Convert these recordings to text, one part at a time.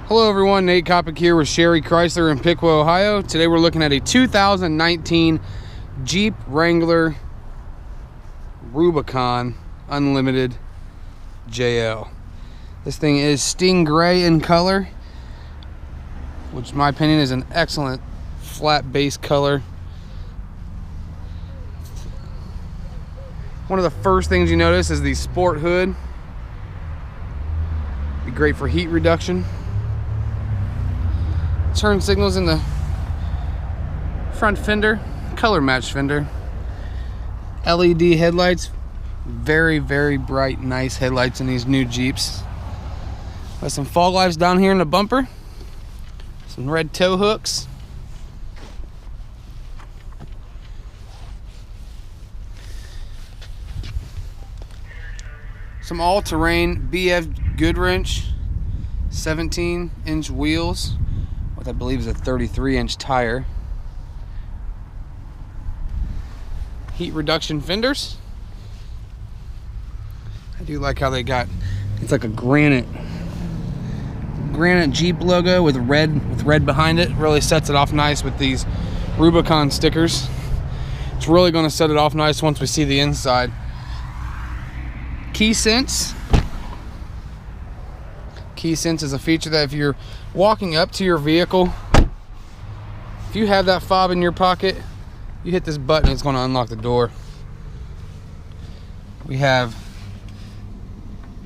Hello everyone, Nate Kopic here with Sherry Chrysler in Piqua, Ohio. Today we're looking at a 2019 Jeep Wrangler Rubicon Unlimited JL. This thing is Sting Gray in color, which in my opinion is an excellent flat base color. One of the first things you notice is the sport hood. Be great for heat reduction. Turn signals in the front fender, color match fender. LED headlights, very bright, nice headlights in these new Jeeps. Got some fog lights down here in the bumper, some red tow hooks. Some all-terrain BF Goodwrench 17-inch wheels. I believe is a 33-inch tire. Heat reduction fenders. I do like how they got, it's like a granite Jeep logo with red behind it. Really sets it off nice with these Rubicon stickers. It's really going to set it off nice once we see the inside. Key sense. Key sense is a feature that if you're walking up to your vehicle, if you have that fob in your pocket, you hit this button, it's going to unlock the door. We have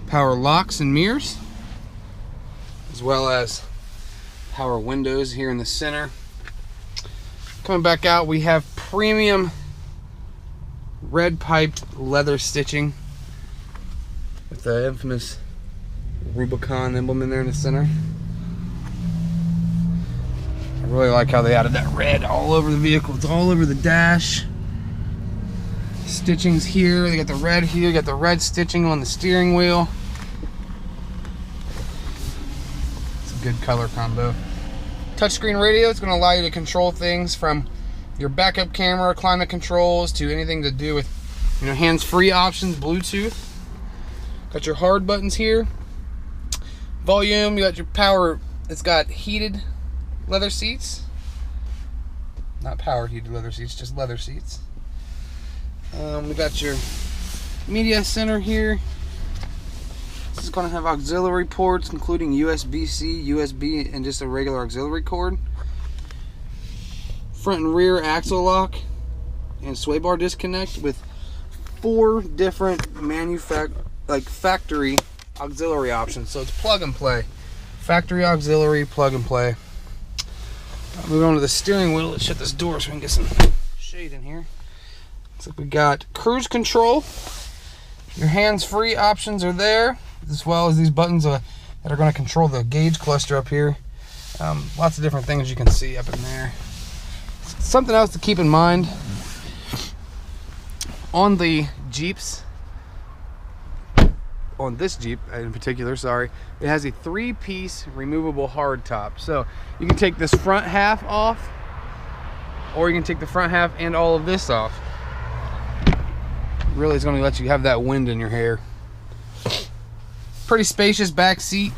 power locks and mirrors, as well as power windows here in the center. Coming back out, we have premium red piped leather stitching with the infamous Rubicon emblem in there in the center. I really like how they added that red all over the vehicle. It's all over the dash. Stitching's here. They got the red here. Got the red stitching on the steering wheel. It's a good color combo. Touchscreen radio. It's going to allow you to control things from your backup camera, climate controls, to anything to do with, hands-free options, Bluetooth. Got your hard buttons here. Volume, you got your power. It's got heated leather seats. Not power heated leather seats, just leather seats. We got your media center here. This is going to have auxiliary ports, including USB-C, USB, and just a regular auxiliary cord. Front and rear axle lock and sway bar disconnect with 4 different factory auxiliary options. So it's plug and play. Factory auxiliary, plug and play. Moving on to the steering wheel. Let's shut this door so we can get some shade in here. Looks like we got cruise control. Your hands-free options are there, as well as these buttons that are going to control the gauge cluster up here. Lots of different things you can see up in there. Something else to keep in mind on the Jeeps, on this Jeep in particular, sorry, it has a 3-piece removable hardtop. So you can take this front half off, or you can take the front half and all of this off. Really, it's going to let you have that wind in your hair. Pretty spacious back seat.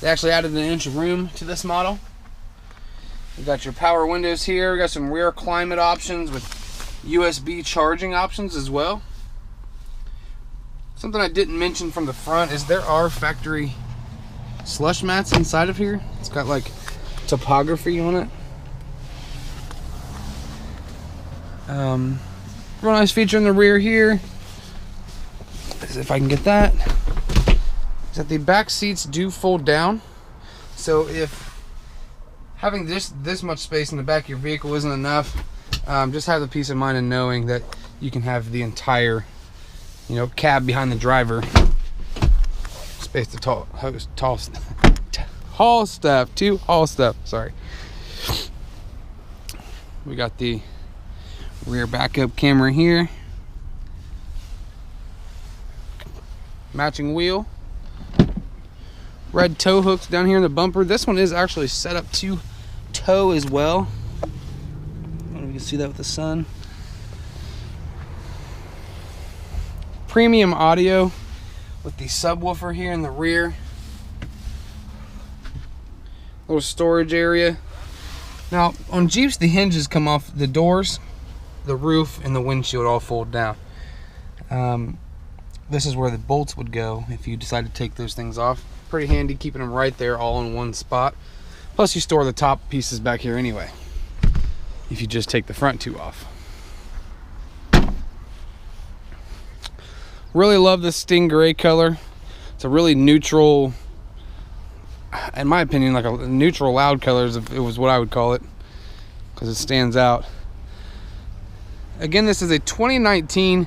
They actually added an inch of room to this model. You got your power windows here. We got some rear climate options with USB charging options as well. Something I didn't mention from the front is there are factory slush mats inside of here. It's got like topography on it. Real nice feature in the rear here, if I can get that, is that the back seats do fold down. So if having this much space in the back of your vehicle isn't enough, just have the peace of mind in knowing that you can have the entire cab behind the driver space to haul stuff. Sorry. We got the rear backup camera here. Matching wheel. Red tow hooks down here in the bumper. This one is actually set up to tow as well. I don't know if you can see that with the sun. Premium audio with the subwoofer here in the rear. little storage area. Now on Jeeps, the hinges come off the doors, the roof, and the windshield all fold down. This is where the bolts would go if you decide to take those things off. Pretty handy keeping them right there all in one spot. Plus you store the top pieces back here anyway, if you just take the front two off. Really love this Stingray color. It's a really neutral, in my opinion, like a neutral loud color it was what I would call it, because it stands out. Again, this is a 2019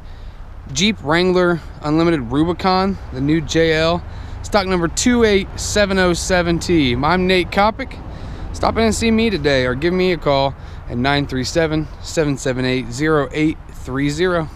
Jeep Wrangler Unlimited Rubicon, the new JL, stock number 28707T. I'm Nate Kopic. Stop in and see me today or give me a call at 937-778-0830.